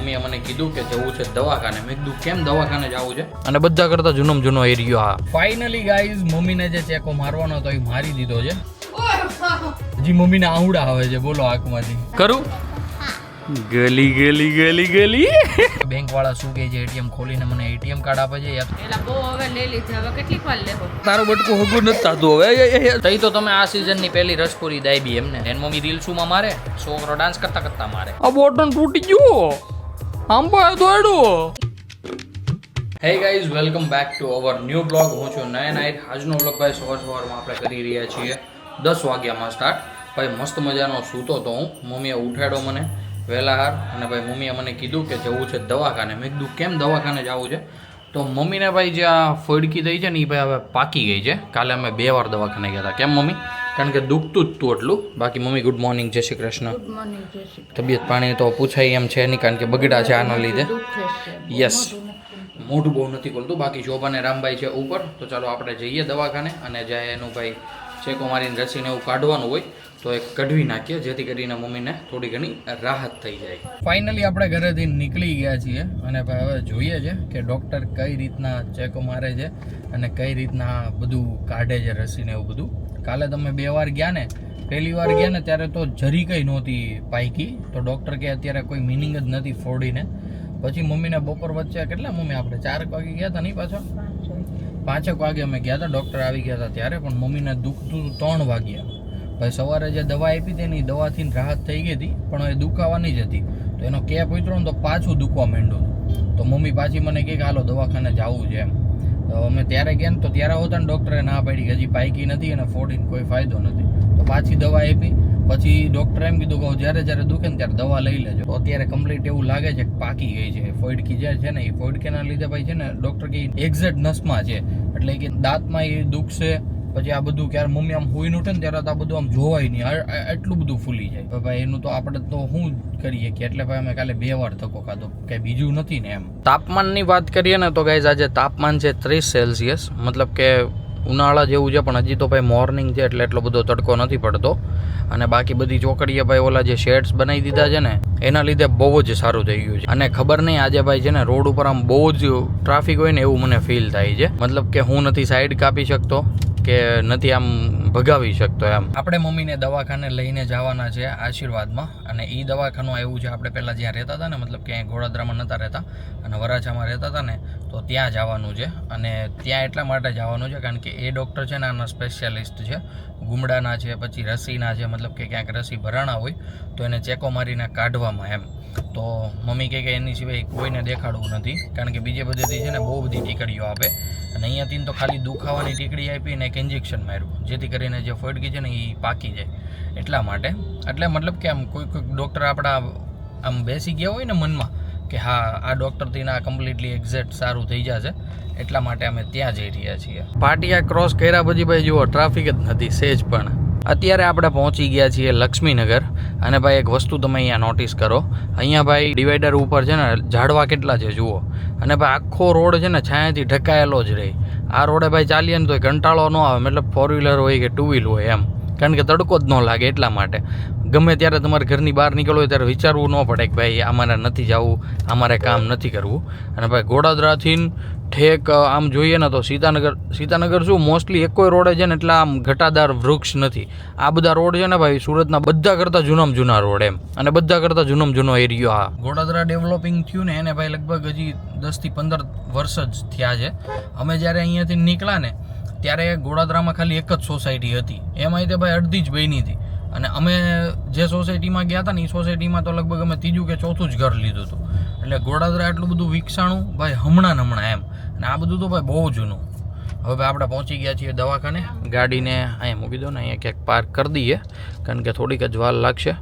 મમ્મીએ મને કીધું કે જવું છે દવાખાને. મેં કીધું કેમ દવાખાને જવું છે? અને બધા કરતા જૂનો એરિયો. હા, ફાઇનલી ગાઈઝ મમ્મીને જે ચેકો મારવાનો હતો એ મારી દીધો છે. હજી મમ્મીને આહુડા આવે છે, બોલો આંખમાંથી. કરું ગલી ગલી ગલી ગલી. બેંક વાળા શું કહે છે, એટીએમ ખોલીને મને એટીએમ કાર્ડ આપે છે યાર. એલા બહુ હવે લઈ લીધા, હવે કેટલીક વાર લેવો? તારું બટકું હગું નથી થતું હવે. તઈ તો તમે આ સીઝનની પહેલી રસપુરી દાયબી એમને. એન મમ્મી રીલ્સુમાં મારે, છોકરો ડાન્સ કરતા કરતા મારે. આ બોટન તૂટી ગયો, આમ પાય દોડ્યો. Hey guys, welcome back to our new blog. હું છું નયન આહિર. આજનો બ્લોગ ભાઈ સવારમાં આપણે કરી રહ્યા છીએ 10 વાગ્યામાં સ્ટાર્ટ. ભાઈ મસ્ત મજાનો સૂતો તો હું. મમ્મીએ ઉઠાડ્યો મને વહેલા હાર, અને ભાઈ મમ્મીએ મને કીધું કે જવું છે દવાખાને. મેં કીધું કેમ દવાખાને જવું છે? તો મમ્મીને ભાઈ જે આ ફોડકી થઈ છે ને એ ભાઈ હવે પાકી ગઈ છે. કાલે અમે 2 વાર દવાખાને ગયા હતા. કેમ મમ્મી? કારણ કે દુખતું જ તું એટલું. બાકી મમ્મી ગુડ મોર્નિંગ, જય શ્રી કૃષ્ણ. ગુડ મોર્નિંગ, જય શ્રી કૃષ્ણ. તબિયત પાણી તો પૂછાય એમ છે નહીં, કારણ કે બગડા છે આના લીધે. યસ, મોઢું બહુ નથી ખોલતું. બાકી શોભા અને રામભાઈ છે ઉપર. તો ચાલો આપણે જઈએ દવાખાને, અને જાય એનું ભાઈ ચેકો મારીને રસીને એવું કાઢવાનું હોય તો એ કઢવી નાખીએ, જેથી કરીને મમ્મીને થોડી ઘણી રાહત થઈ જાય. ફાઇનલી આપણે ઘરેથી નીકળી ગયા છીએ, અને ભાઈ હવે જોઈએ છે કે ડૉક્ટર કઈ રીતના ચેકો મારે છે અને કઈ રીતના બધું કાઢે છે રસીને એવું બધું. કાલે તમે 2 વાર ગયા ને, પહેલી વાર ગયા ને ત્યારે તો જરી કંઈ નહોતી પાઈકી, તો ડૉક્ટર કે અત્યારે કોઈ મિનિંગ જ નથી ફોડીને. પછી મમ્મીને બપોર વચ્ચે કેટલા મમ્મી આપણે 4 વાગે ગયા હતા નહીં, પાછો 5 વાગે અમે ગયા હતા, ડૉક્ટર આવી ગયા હતા ત્યારે. પણ મમ્મીને દુખતું 3 વાગ્યા. ભાઈ સવારે જે દવા આપી હતી ને એ દવાથી રાહત થઈ ગઈ હતી, પણ એ દુખાવાની જ હતી. તો એનો કેપ ઉતરો ને તો પાછું દુખવા માંડ્યું. તો મમ્મી પાછી મને કહે કે હાલો દવાખાને જવું છે એમ. તો અમે ત્યારે ગયા ને તો ત્યારે હોતા ને ડૉક્ટરે ના પાડી કે હજી પાઈકી નથી અને ફોડીને કોઈ ફાયદો નથી. તો પાછી દવા આપી. પછી ડૉક્ટરે એમ કીધું કે જ્યારે જ્યારે દુખે ને ત્યારે દવા લઈ લેજો. તો અત્યારે કમ્પ્લીટ એવું લાગે છે કે પાકી ગઈ છે. ફોડકી જે છે ને એ ફોડકીના લીધે ભાઈ છે ને ડૉક્ટર કે એક્ઝેક્ટ નસમાં છે, એટલે કે દાંતમાં એ દુખશે. પછી આ બધું ક્યારે મમ્મી આમ હોઈને ઉઠે ને ત્યારે તો આ બધું આમ જોવાય નહીં, એટલું બધું ફૂલી જાય. ભાઈ એનું તો આપણે તો શું કરીએ કે એટલે ભાઈ અમે કાલે 2 વાર ધક્કો ખાધો, કંઈ બીજું નથી ને એમ. તાપમાનની વાત કરીએ ને તો ગાઈઝ આજે તાપમાન છે 30 સેલ્સિયસ, મતલબ કે ઉનાળા જેવું છે. પણ હજી તો ભાઈ મોર્નિંગ છે એટલે એટલો બધો તડકો નથી પડતો. અને બાકી બધી ચોકડીએ ભાઈ ઓલા જે શેડ્સ બનાવી દીધા છે ને એના લીધે બહુ જ સારું થઈ ગયું છે. અને ખબર નહીં આજે ભાઈ છે ને રોડ ઉપર આમ બહુ જ ટ્રાફિક હોય ને એવું મને ફીલ થાય છે. મતલબ કે હું નથી સાઈડ કાપી શકતો કે નથી આમ ભગાવી શકતો એમ. આપણે મમ્મીને દવાખાને લઈને જવાના છે આશીર્વાદમાં. અને એ દવાખાનું એવું છે, આપણે પહેલાં જ્યાં રહેતા હતા ને, મતલબ કે ગોળાદરામાં નહોતા રહેતા અને વરાછામાં રહેતા હતા ને, તો ત્યાં જવાનું છે. અને ત્યાં એટલા માટે જવાનું છે કારણ કે એ ડૉક્ટર છે ને આના સ્પેશિયાલિસ્ટ છે. ગુમડાના છે, પછી રસીના છે, મતલબ કે ક્યાંક રસી ભરાણા હોય તો એને ચેકો મારીને કાઢવામાં એમ. તો મમ્મી કહે કે એની સિવાય કોઈને દેખાડવું નથી, કારણ કે બીજે બધેથી છે ને બહુ બધી ટીકડીઓ આપે. અને અહીંયાથી તો ખાલી દુખાવાની ટીકડી આપી ને એક ઇન્જેક્શન માર્યું, જેથી કરીને જે ફોડકી છે ને એ પાકી જાય એટલા માટે. એટલે મતલબ કે આમ કોઈ ડૉક્ટર આપણા આમ બેસી ગયા હોય ને મનમાં કે હા આ ડૉક્ટરથી ના કમ્પ્લીટલી એક્ઝેક્ટ સારું થઈ જશે, એટલા માટે અમે ત્યાં જઈ રહ્યા છીએ. પાટિયા ક્રોસ કર્યા પછી ભાઈ જુઓ ટ્રાફિક જ નથી સેજ પણ. અત્યારે આપણે પહોંચી ગયા છીએ લક્ષ્મીનગર. અને ભાઈ એક વસ્તુ તમે અહીંયા નોટિસ કરો, અહીંયા ભાઈ ડિવાઈડર ઉપર છે ને ઝાડવા કેટલા છે જુઓ. અને ભાઈ આખો રોડ છે ને છાયાથી ઢકાયેલો જ રહે. આ રોડે ભાઈ ચાલીએ ને તો કંટાળો ન આવે, મતલબ 4 વ્હીલર હોય કે 2 વ્હીલ હોય એમ, કારણ કે તડકો જ ન લાગે એટલા માટે. ગમે ત્યારે તમારે ઘરની બહાર નીકળવું હોય ત્યારે વિચારવું ન પડે કે ભાઈ અમારે નથી જવું, અમારે કામ નથી કરવું. અને ભાઈ ગોળાદરાથી ઠેક આમ જોઈએ ને તો સીતાનગર શું મોસ્ટલી એકોય રોડે છે ને એટલા આમ ઘટાદાર વૃક્ષ નથી. આ બધા રોડ છે ને ભાઈ સુરતના બધા કરતાં જૂના રોડ એમ, અને બધા કરતાં જૂનો એરિયો. આ ગોળાદરા ડેવલપિંગ થયું ને એને ભાઈ લગભગ હજી 10 થી 15 વર્ષ જ થયા છે. અમે જ્યારે અહીંયાથી નીકળ્યા ને ત્યારે ગોળાદરામાં ખાલી એક જ સોસાયટી હતી, એમાં તે ભાઈ અડધી જ બની હતી. અને અમે જે સોસાયટીમાં ગયા હતા ને એ સોસાયટીમાં તો લગભગ અમે 3જું કે 4થું જ ઘર લીધું હતું. એટલે ગોળાદરા એટલું બધું વિકસાણું ભાઈ હમણાં એમ. અને આ બધું તો ભાઈ બહુ જૂનું. હવે આપણે પહોંચી ગયા છીએ દવાખાને. ગાડીને અહીંયા મૂકી દો ને, અહીંયા ક્યાંક પાર્ક કરી દઈએ, કારણ કે થોડીક જ વાર લાગશે.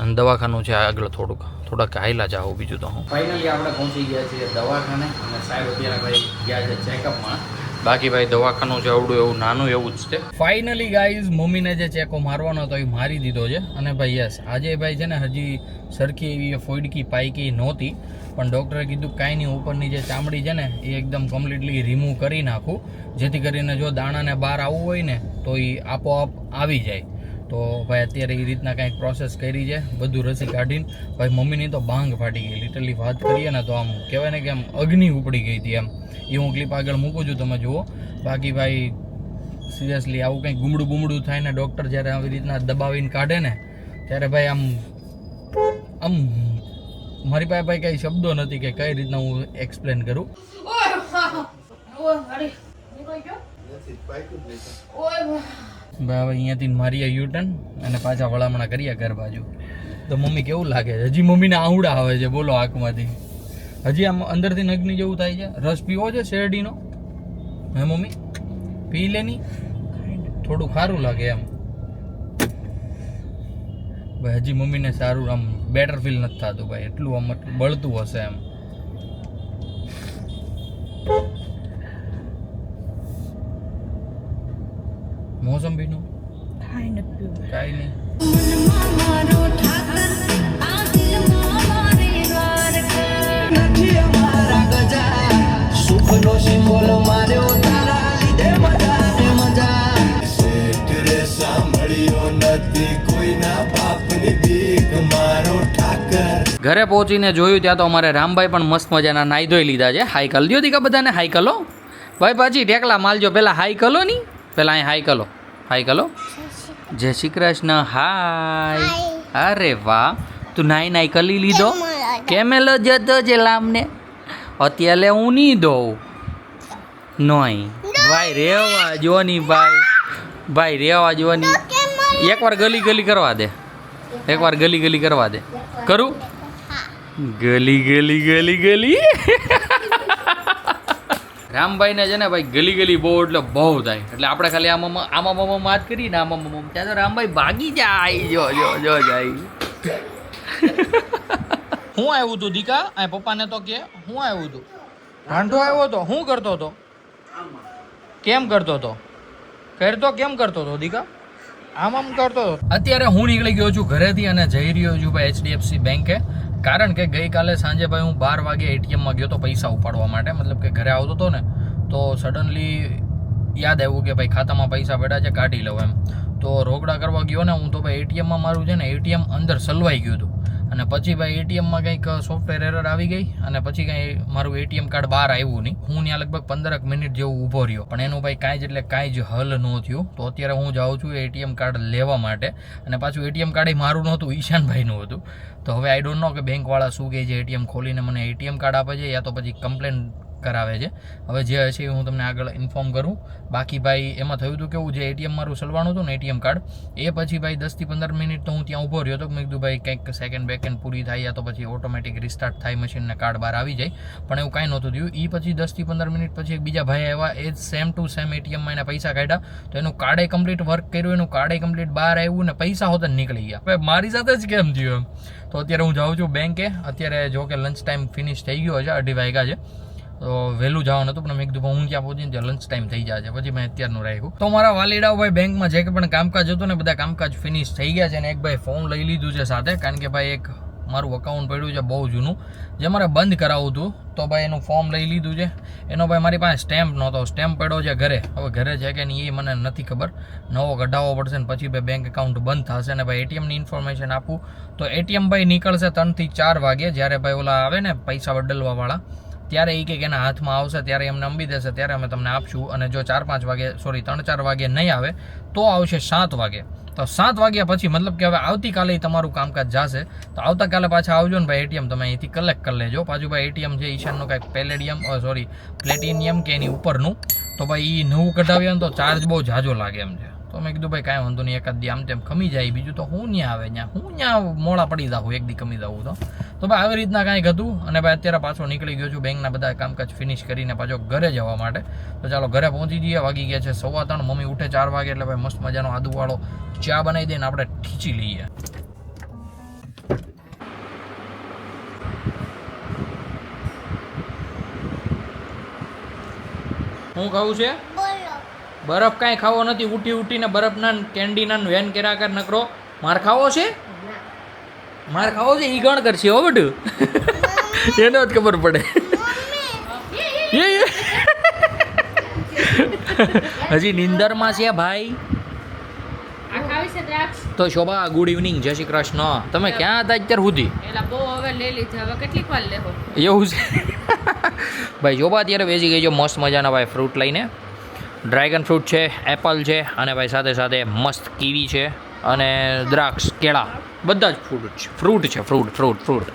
અને દવાખાનું છે આગળ થોડાક હાઈલા જાઓ, બીજું તો હું. ફાઇનલી આપણે પહોંચી ગયા છીએ દવાખાને. અને સાહેબ અત્યારે ભાઈ ગયા છે ચેકઅપમાં. બાકી ભાઈ દવાખાનું છે આવડું એવું નાનું એવું જ છે. ફાઇનલી ગાઈઝ મમ્મીને જે ચેકો મારવાનો હતો એ મારી દીધો છે. અને ભાઈ યસ આજે ભાઈ છે ને હજી સરખી એવી ફોડકી પાઈકી નહોતી, પણ ડૉક્ટરે કીધું કાંઈ નહીં, ઉપરની જે ચામડી છે ને એ એકદમ કમ્પ્લીટલી રિમૂવ કરી નાખું, જેથી કરીને જો દાણાને બહાર આવવું હોય ને તો એ આપોઆપ આવી જાય. તો ભાઈ અત્યારે એ રીતના કંઈક પ્રોસેસ કરી છે, બધું રસી કાઢીને. ભાઈ મમ્મીની તો ભાંગ ફાટી ગઈ, લિટરલી વાત કરીએ ને તો આમ કહેવાય ને કે આમ અગ્નિ ઉપડી ગઈ હતી એમ. એ હું ક્લિપ આગળ મૂકું છું, તમે જુઓ. બાકી ભાઈ સિરિયસલી આવું કંઈક ગુમડું થાય ને ડૉક્ટર જ્યારે આવી રીતના દબાવીને કાઢે ને ત્યારે ભાઈ આમ મારી પાસે ભાઈ કંઈ શબ્દો નથી કે કઈ રીતના હું એક્સપ્લેન કરું. હવે અહીંયાથી મારીએ યુટર્ન અને પાછા વળામણા કરીએ ઘર બાજુ. તો મમ્મી કેવું લાગે છે? હજી મમ્મીને આહુડા આવે છે બોલો આંખમાંથી. હજી આમ અંદરથી અગ્નિ જેવું થાય છે. રસ પીવો છે શેરડીનો? હે મમ્મી પી લેની, થોડું ખારું લાગે એમ. ભાઈ હજી મમ્મીને સારું આમ બેટર ફીલ નથી થતું ભાઈ, એટલું આમ બળતું હશે એમ. મોસંબીનું કાંઈ નહીં. ઘરે પહોંચીને જોયું ત્યાં તો અમારે રામભાઈ પણ મસ્ત મજાના નાઈ ધોઈ લીધા છે. હાઈ કલ દો દીકા બધાને, હાઈ કલો ભાઈ. પાછી ટેકલા માલજો, પેલા હાઈ કલો ની, પેલા અહીં હાઈ કલો. હાઈ કલો. જય શ્રી કૃષ્ણ. હાય. અરે વાહ, તું નાઈ કલી લીધો? કેમેલો જતો છે લામને? અત્યારે હું નહીં દઉં નોય ભાઈ, રેવા જોની ભાઈ, ભાઈ રેવા જોની. એકવાર ગલી કરવા દે, એકવાર ગલી કરવા દે. કરું ગલી. રામભાઈને છે ને ભાઈ ગલી બહુ એટલે બહુ થાય, એટલે આપણે ખાલી આમાં વાત કરી ને આમાં ત્યાં તો રામભાઈ ભાગી જાય. જો જાય. હું આવ્યું તું દીકા? આ પપ્પાને તો કે હું આવ્યું તું? રાંધો આવ્યો હતો? શું કરતો હતો? કેમ કરતો હતો? કેમ કરતો હતો દીકા? આમ કરતો હતો. અત્યારે હું નીકળી ગયો છું ઘરેથી અને જઈ રહ્યો છું ભાઈ HDFC બેંકે. કારણ કે ગઈકાલે સાંજે ભાઈ હું 12 વાગે એટીએમમાં ગયો તો પૈસા ઉપાડવા માટે, મતલબ કે ઘરે આવતો હતો ને તો સડનલી યાદ આવ્યું કે ભાઈ ખાતામાં પૈસા પડ્યા છે, કાઢી લઉં એમ. તો રોકડા કરવા ગયો ને હું તો ભાઈ એટીએમમાં મારું છે ને એટીએમ અંદર સલવાઈ ગયું હતું. અને પછી ભાઈ એટીએમમાં કંઈક સોફ્ટવેર એરર આવી ગઈ અને પછી કંઈ મારું એટીએમ કાર્ડ બહાર આવ્યું નહીં. હું ત્યાં લગભગ 15 મિનિટ જેવું ઊભો રહ્યો, પણ એનું ભાઈ કાંઈ જ હલ ન થયું. તો અત્યારે હું જાઉં છું એટીએમ કાર્ડ લેવા માટે. અને પાછું એટીએમ કાર્ડ મારું નહોતું, ઈશાનભાઈનું હતું. તો હવે આઈ ડોન્ટ નો કે બેંકવાળા શું કહે છે, એટીએમ ખોલીને મને એટીએમ કાર્ડ આપે છે યા તો પછી કમ્પ્લેન કરાવે છે. હવે જે હશે હું તમને આગળ ઇન્ફોર્મ કરું. બાકી ભાઈ એમાં થયું હતું કેવું, જે એટીએમ મારું સલવાનું હતું ને એટીએમ કાર્ડ, એ પછી ભાઈ 10 થી 15 મિનિટ તો હું ત્યાં ઊભો રહ્યો હતો. મેં કીધું ભાઈ કંઈક સેકન્ડ બેકેન્ડ પૂરી થાય યા તો પછી ઓટોમેટિક રિસ્ટાર્ટ થાય મશીનને, કાર્ડ બહાર આવી જાય. પણ એવું કાંઈ નહોતું થયું. એ પછી 10 થી 15 મિનિટ પછી એક બીજા ભાઈ આવ્યા, એ સેમ ટુ સેમ એટીએમમાં એને પૈસા કાઢ્યા. તો એનું કાર્ડે કમ્પ્લીટ વર્ક કર્યું, એનું કાર્ડે કમ્પ્લીટ બહાર આવ્યું ને પૈસા હોત નીકળી ગયા. ભાઈ મારી સાથે જ કેમ થયું એમ. તો અત્યારે હું જાઉં છું બેંકે. અત્યારે જો કે લંચ ટાઈમ ફિનિશ થઈ ગયો છે, 2:30 વાગ્યા છે. તો વહેલું જવાનું હતું પણ મેં કીધું હું ક્યાં પહોંચીને ત્યાં લંચ ટાઈમ થઈ જાય છે, પછી મેં અત્યારનું રાખ્યું. તો મારા વાલીડાઓ ભાઈ બેંકમાં જે પણ કામકાજ હતું ને બધા કામકાજ ફિનિશ થઈ ગયા છે. અને એક ભાઈ ફોર્મ લઈ લીધું છે સાથે, કારણ કે ભાઈ એક મારું અકાઉન્ટ પડ્યું છે બહુ જૂનું, જે મારે બંધ કરાવવું હતું. તો ભાઈ એનું ફોર્મ લઈ લીધું છે. એનો ભાઈ મારી પાસે સ્ટેમ્પ નહોતો, સ્ટેમ્પ પડ્યો છે ઘરે. હવે ઘરે છે કે નહીં એ મને નથી ખબર, નવો કઢાવવો પડશે ને પછી ભાઈ બેંક એકાઉન્ટ બંધ થશે. અને ભાઈ એટીએમની ઇન્ફોર્મેશન આપું તો એટીએમ ભાઈ નીકળશે 3 થી 4 વાગે, જ્યારે ભાઈ ઓલા આવે ને પૈસા બદલવાવાળા, ત્યારે એ કંઈક એના હાથમાં આવશે, ત્યારે એમને અંબી દેશે, ત્યારે અમે તમને આપશું. અને જો 3-4 વાગે નહીં આવે તો આવશે 7 વાગે. તો 7 વાગ્યા પછી મતલબ કે હવે આવતીકાલે તમારું કામકાજ જશે. તો આવતીકાલે પાછા આવજો ને ભાઈ એટીએમ તમે અહીંથી કલેક્ટ કરી લેજો. પાછું ભાઈ એટીએમ છે ઈશાનનું કાંઈક પ્લેટિનિયમ કે એની ઉપરનું, તો ભાઈ એ નવું કઢાવ્યા ને તો ચાર્જ બહુ ઝાઝો લાગે એમ છે. તો મેં કીધું ભાઈ કાંઈ વાંધો નહીં, એકાદ દી આમ તેમ ખમી જાય, બીજું તો હું ત્યાં આવે ત્યાં મોડા પડી જાઉં, એક દી ખમી જાઉં તો ભાઈ આવી રીતના કાંઈક હતું. અને ભાઈ અત્યારે પાછો નીકળી ગયો છું બેંકના બધા કામકાજ ફિનિશ કરીને પાછો ઘરે જવા માટે. તો ચાલો ઘરે પહોંચી જઈએ. વાગી ગયા છે 3:15. મમ્મી ઉઠે 4 વાગે એટલે ભાઈ મસ્ત મજાનો આદુવાળો ચા બનાવી દઈને આપણે ઠીચી લઈએ. શું ખાવું છે? બરફ કાંઈ ખાવો નથી. ઉઠીને બરફ ના કેન્ડી ના વેન કર્યા કર નકરો. માર ખાવો છે? માર ખાવો છે ઈ ગણ કરશે હો બધું. એને જ ખબર પડે. હજી નિંદરમાં છે ભાઈ. છે દ્રાક્ષ તો શોભા ગુડ ઇવનિંગ, જય શ્રી કૃષ્ણ. તમે ક્યાં હતા અત્યાર સુધી? એલા બહુ હવે લઈ લીધા, હવે કેટલીક વાર લેવો? એવું છે ભાઈ. શોભા અત્યારે વેચી ગઈ છે મસ્ત મજાના ભાઈ ફ્રૂટ લઈને. ડ્રેગન ફ્રૂટ છે, એપલ છે અને ભાઈ સાથે સાથે મસ્ત કીવી છે અને દ્રાક્ષ, કેળા, બધા જ ફ્રૂટ છે. ફ્રૂટ.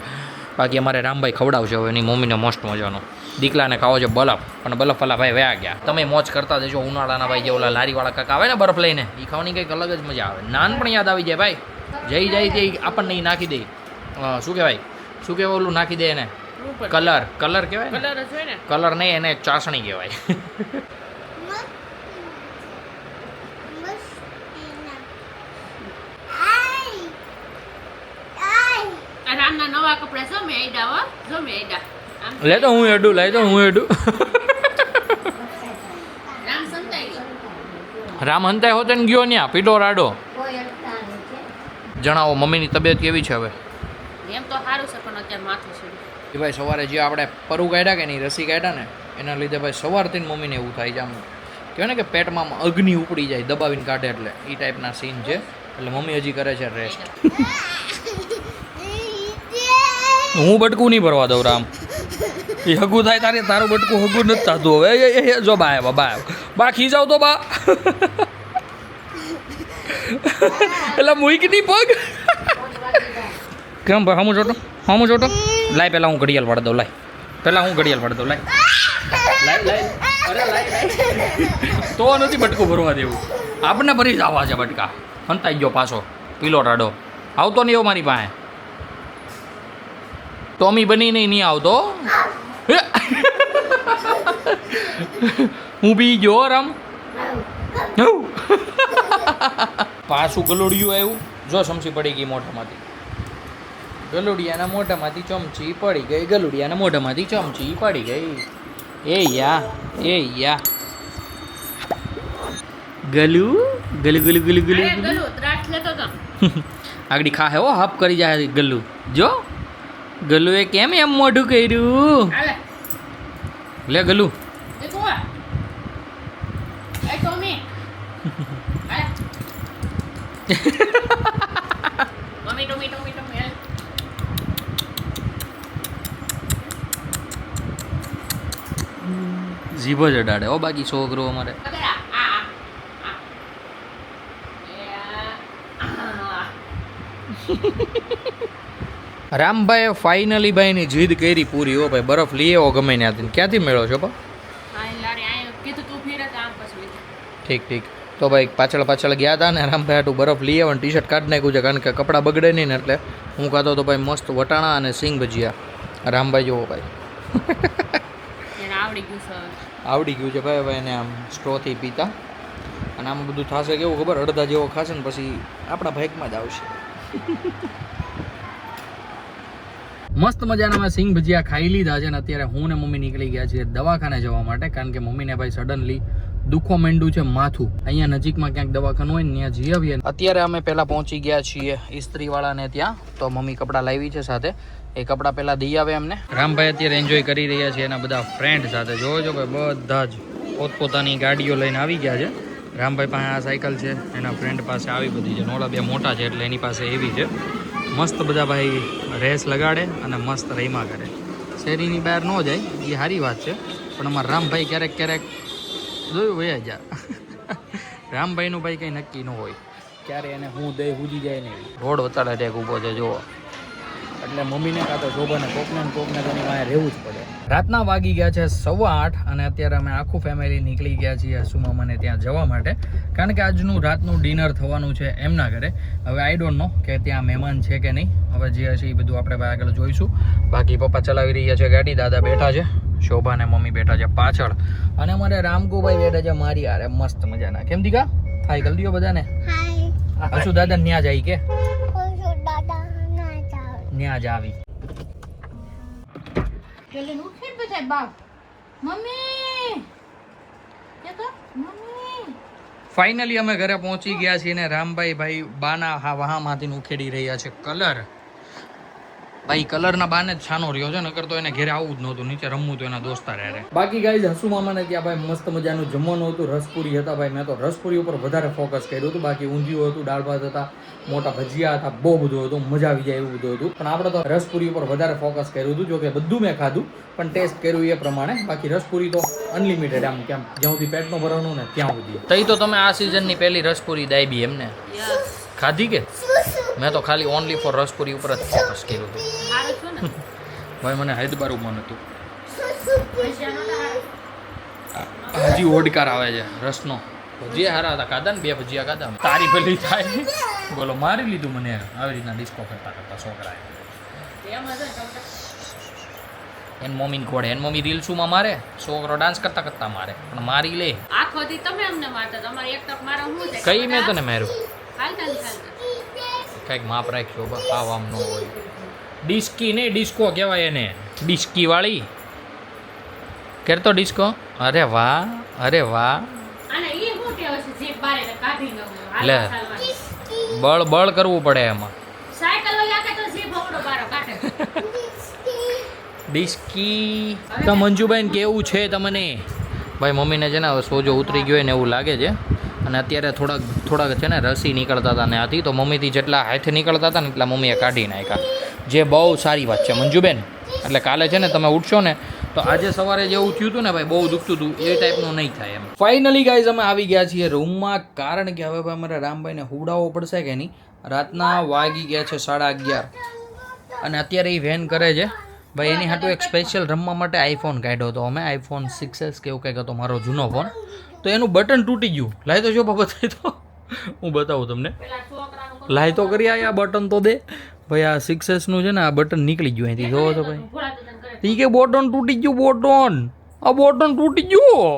બાકી અમારે રામભાઈ ખવડાવશે હવે એની મમ્મીને મસ્ત મજાનો. દીકલાને ખાવો છે બરફ, અને બરફ વાલા ભાઈ વયા ગયા. તમે મોજ કરતા જશો ઉનાળાના ભાઈ, જે ઓલા લારીવાળા કાકા આવે ને બરફ લઈને, એ ખાવાની કંઈક અલગ જ મજા આવે. નાનપણ યાદ આવી જાય ભાઈ. જઈ જાય તે આપણને ઈ નાખી દે. શું કહેવાય ઓલું નાખી દે એને? કલર કહેવાય ને? કલર જ હોય ને. કલર નહીં, એને ચાસણી કહેવાય. આ રામના નવા કપડા જો મેં આઈડા હો, જો મેં આઈડા. લે તો હું હેડું રામ સંતાઈ ગયો. રામ હંતાય હોતે ને ગયો ન્યા પીડો રાડો. જણાવો મમ્મીની તબિયત કેવી છે હવે? એમ તો સારું છે પણ અત્યારે માથું છે. એ ભાઈ સવારે જે આપણે પરુ કાઢ્યા કે નહીં, રસી કાઢ્યા ને, એના લીધે ભાઈ સવારથી જ મમ્મીને એવું થાય છે. આમ કહેવાય ને કે પેટમાં આમ અગ્નિ ઉપડી જાય દબાવીને કાઢે, એટલે એ ટાઈપના સીન છે. એટલે મમ્મી હજી કરે છે રેસ્ટ. હું બટકું નહીં ભરવા દઉં રામ. એ હગું થાય તારું બટકું હગું નથી થતું હવે. જો બા ખીજાવ તો બા. એટલે મૂકી નહીં પગ. કેમ ભાઈ હમું જોતો લાય. પહેલાં હું ઘડિયાળ પાડી દઉં. લાય. તો નથી બટકું ભરવા દેવું. આપણને ભરી જ આવવા છે બટકા. હંતાઈ ગયો પાછો પીલો રાડો. આવતો નહીં એવો મારી પાસે. ટોમી બનીને નહીં આવતો. હું બી ગયો રામ. પાછું ગલુડિયું આવ્યું. જો સમસી પડી ગઈ મોઢામાંથી. ગલુડિયાના મોઢામાંથી ચમચી પડી ગઈ. ગલુડિયાના મોઢામાંથી ચમચી પડી ગઈ. એ યા ગલુ. અરે ગલું દ્રાક્ષ લેતો તો. આગળ ખાહે હો, હપ કરી જાય ગલ્લુ. જો ગલ્લુએ કેમ એમ મોઢું કર્યું? હાલે લે ગલ્લુ. એ કોવા એ ટોમી. હાલે ટોમી હાલે. જીભ જ અડાડે હો બાકી છોકરો અમારે. રામભાઈએ ફાઇનલી ભાઈની જીદ કરી પૂરી. હો ભાઈ બરફ લઈ આવો ગમે ત્યાંથી. ક્યાંથી મેળો છો પા? ઠીક. તો ભાઈ પાછળ ગયા હતા ને રામભાઈ હાટું બરફ લઈ આવે, ટી શર્ટ કાઢી નાખ્યું છે કારણ કે કપડાં બગડે નહીં ને, એટલે હું ખાતો તો ભાઈ મસ્ત વટાણા અને સિંગ ભજીયા. રામભાઈ જોવો ભાઈ આવડી ગયું છે ભાઈ એને આમ સ્ટ્રોથી પીતા. અને આમાં બધું થશે કેવું ખબર, અડધા જેવો ખાશે ને પછી આપણા ભાગમાં જ આવશે. મસ્ત મજાના મેં સિંગ ભજીયા ખાઈ લીધા છે ને અત્યારે હું ને મમ્મી નીકળી ગયા છીએ દવાખાને જવા માટે, કારણ કે મમ્મીને ભાઈ સડનલી દુખો માંડ્યું છે માથું. અહીંયા નજીકમાં ક્યાંક દવાખાનું હોય ને ત્યાં જઈ આવીએ. અત્યારે અમે પહેલાં પહોંચી ગયા છીએ ઇસ્ત્રીવાળાને ત્યાં. તો મમ્મી કપડાં લાવી છે સાથે, એ કપડાં પહેલાં દઈ આવે એમને. રામભાઈ અત્યારે એન્જોય કરી રહ્યા છે એના બધા ફ્રેન્ડ સાથે. જોવો ભાઈ બધા જ પોતપોતાની ગાડીઓ લઈને આવી ગયા છે. રામભાઈ પાસે આ સાયકલ છે, એના ફ્રેન્ડ પાસે આવી બધી છે. નોળા બે મોટા છે એટલે એની પાસે એવી છે. મસ્ત બધા ભાઈ રેસ લગાડે અને મસ્ત રહીમાં કરે. શેરીની બહાર ન જાય એ સારી વાત છે, પણ અમારા રામભાઈ ક્યારેક જોયું ભાઈ જા. રામભાઈનું ભાઈ કંઈ નક્કી ન હોય, ક્યારે એને હું દઈ હુજી જાય ને. રોડ વતાડે ટેક ઊભો છે જુઓ. એટલે મમ્મીને કાં તો શોભાને કોકને તેની વાંહે રહેવું જ પડે. રાતના વાગી ગયા છે 8:15 અને અત્યારે અમે આખું ફેમિલી નીકળી ગયા છીએ સુમામાને ત્યાં જવા માટે, કારણ કે આજનું રાતનું ડિનર થવાનું છે એમના ઘરે. હવે આઈ ડોન્ટ નો કે ત્યાં મહેમાન છે કે નહીં, હવે જે હશે એ બધું આપણે આગળ જોઈશું. બાકી પપ્પા ચલાવી રહ્યા છે ગાડી, દાદા બેઠા છે, શોભા ને મમ્મી બેઠા છે પાછળ, અને અમારે રામકુભાઈ બેઠા છે મારી હારે મસ્ત મજાના. કેમ દીકા હાય કરી દો બધાને. હસુ દાદા ન્યા જાય કે ન્યા જ આવી. ફાઇનલી અમે ઘરે પહોંચી ગયા છીએ ને રામભાઈ ભાઈ બાના વહામાંથી ઉખેડી રહ્યા છે કલર. ભાઈ કલરના બાને જ છાનો રહ્યો છે, નકર તો એને ઘેરે આવવું જ નહોતું, નીચે રમવું તો એના દોસ્તાર હારે. બાકી ગાઈઝ હસુ મામાને ત્યાં ભાઈ મસ્ત મજાનું જમવાનું હતું, રસપુરી હતા ભાઈ. મેં તો રસપુરી ઉપર વધારે ફોકસ કર્યું હતું, બાકી ઊંધિયું હતું, દાળ ભાત હતા, મોટા ભજીયા હતા, બહુ બધું હતું, મજા આવી જાય એવું બધું હતું. પણ આપણે તો રસપુરી ઉપર વધારે ફોકસ કર્યું હતું, જોકે બધું મેં ખાધું પણ ટેસ્ટ કર્યું એ પ્રમાણે. બાકી રસપુરી તો અનલિમિટેડ, આમ કેમ જ્યાં સુધી પેટનો ભરવાનું ને ત્યાં સુધી. તઈ તો તમે આ સિઝનની પહેલી રસપુરી દાયબી એમને ખાધી કે? મેં તો ખાલી ઓનલી ફોર રસપુરી ઉપર જ ફોકસ કર્યું હતું. સારું છું ને ભાઈ મને હૈદબારું મન હતું. ભજીયાનો તો હારું. હજી ઓડકાર આવે છે રસનો. ભજીયા હારા હતા, ખાધા ને 2 ભજીયા ખાધા. તારી પેલી થાય બોલો, મારી લીધું મને આવી રીતના ડિસ્કો કરતા કરતા છોકરાએ. એમાં તો ચમચા. એન મમ્મીને ખોડે, એન મમ્મી રીલ્સુમાં મારે, છોકરો ડાન્સ કરતા કરતા મારે, પણ મારી લે. આખો દી તમે અમને મારતા, તમારે એક તક મારા હું છે કઈ મેં તને માર્યું? હાલતા ને ચાલતા. કંઈક માપ રાખ્યો બસ, આવ આમ ન હોય. ડિસ્કી નહીં, ડિસ્કો કહેવાય એને, ડિસ્કી વાળી. કરતો ડિસ્કો. અરે વાહ, અરે વાહ. અને ઈ હું ટેવ છે જે બારે કાઢી ન હોય લે. હાલતા ચાલવાની. બળ બળ કરવું પડે એમાં. સાયકલ લઈ આકે તો જે ભવડો બારો કાઢે. ડિસ્કી તો મંજુભાઈને કેવું છે તમને? ભાઈ મમ્મીને છે ને હવે સોજો ઉતરી ગયો ને એવું લાગે છે, અને અત્યારે થોડાક છે ને રસી નીકળતા હતા ને હતી, તો મમ્મીથી જેટલા હાથે નીકળતા હતા ને એટલા મમ્મીએ કાઢી નાખ્યા, જે બહુ સારી વાત છે મંજુબેન. એટલે કાલે છે ને તમે ઉઠશો ને તો આજે સવારે જેવું થયું હતું ને ભાઈ, બહુ દુખતું હતું, એ ટાઈપનું નહીં થાય એમ. ફાઇનલી ગાઈઝ અમે આવી ગયા છીએ રૂમમાં, કારણ કે હવે ભાઈ અમારે રામભાઈને હુવડાવવો પડશે કે નહીં. રાતના વાગી ગયા છે 11:30 અને અત્યારે એ વેન કરે છે ભાઈ. એની હાટું એક સ્પેશિયલ રમવા માટે આઈફોન કાઢ્યો હતો અમે, iPhone 6s કે એવું કંઈક હતો મારો જૂનો ફોન. તો એનું બટન તૂટી ગયું. લાય તો જો બતાવી તો, હું બતાવું તમને. પેલા છોકરાનું લાય તો કરી આ બટન તો દે ભાઈ. આ 6s નું છે ને, આ બટન નીકળી ગયું અહીંથી, જોવો તો ભાઈ. ભોળા તને કરે. ઈ કે બટન તૂટી ગયું, બટન આ બટન તૂટી ગયું,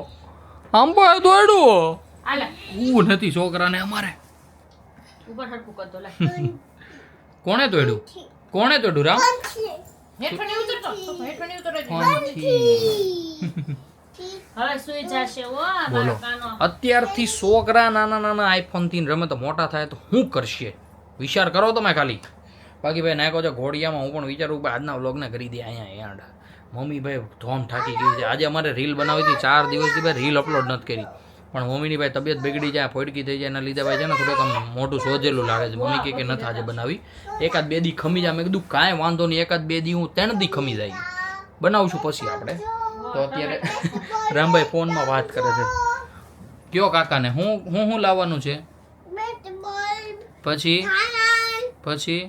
આમ પાય દોડ્યું. હાલે નથી છોકરાને અમારે. ઉપર હરકું કરતો લે. કોણે તોડ્યું? કોણે તોડ્યું રામ? હેઠળ નહીં ઉતરતો તો હેઠળ નહીં ઉતરતો. ફોનથી. હવે સુઈ જશે ઓ મારો બોલો, કાનો. અત્યારથી છોકરા નાના નાના આઈફોન થી રમે તો મોટા થાય તો શું કરશે? વિચાર કરો તમે ખાલી. બાકી ભાઈ નાખો છો ઘોડિયામાં. હું પણ વિચારું કે આજના વ્લોગને કરી દે અહીંયા એન્ડ. મમ્મી ભાઈ ધોમ થાકી ગઈ છે. આજે અમારે રીલ બનાવી હતી, 4 દિવસથી ભાઈ રીલ અપલોડ નથી કરી, પણ મમ્મીની ભાઈ તબિયત બગડી જાય, ફોડકી થઈ જાય, એના લીધે ભાઈ છે ને થોડુંક આમ મોટું સોજેલું લાગે છે. મમ્મી કે નથી આજે બનાવી, 1-2 દી ખમી જાય. મેં કીધું કાંઈ વાંધો નહીં, 1-2 દી હું 3 દી ખમી જાય, બનાવશું પછી આપણે. તો અત્યારે રામભાઈ ફોનમાં વાત કરે છે. કયો કાકાને હું લાવવાનું છે? પછી પછી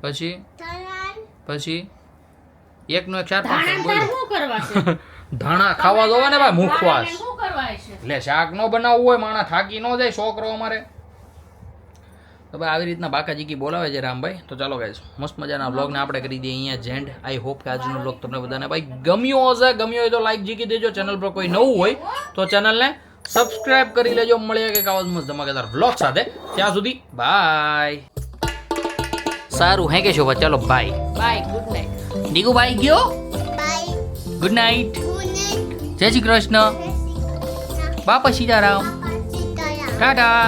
પછી પછી એકનો એક 4-5 ધાણા શું કરવા છે? ધાણા ખાવા જોવા ને ભાઈ, મુખવાસ. શું કરવા છે? એટલે શાક નો બનાવવું હોય, માણસ થાકી ન જાય છોકરો અમારે. તો ભાઈ આવી રીતના બાકાજીકી બોલાવે છે રામભાઈ. તો ચાલો ગાઈસ, મસ્ત મજાના વ્લોગને આપણે કરી દઈએ અહીંયા જેન્ડ. આઈ હોપ કે આજનો વ્લોગ તમને બધાને ભાઈ ગમ્યો હશે. ગમ્યો હોય તો લાઈક જીકી દેજો. ચેનલ પર કોઈ નવું હોય તો ચેનલને સબસ્ક્રાઇબ કરી લેજો. મળીએ કે આવા જ મસ્ત ધમાકેદાર વ્લોગ સાથે. ત્યાં સુધી બાય. સારું હે કે શોભા, ચાલો bye bye, good night. Diku bye ગયો. Good night. જય શ્રી કૃષ્ણ. બાપા સીતારામ. ટાટા.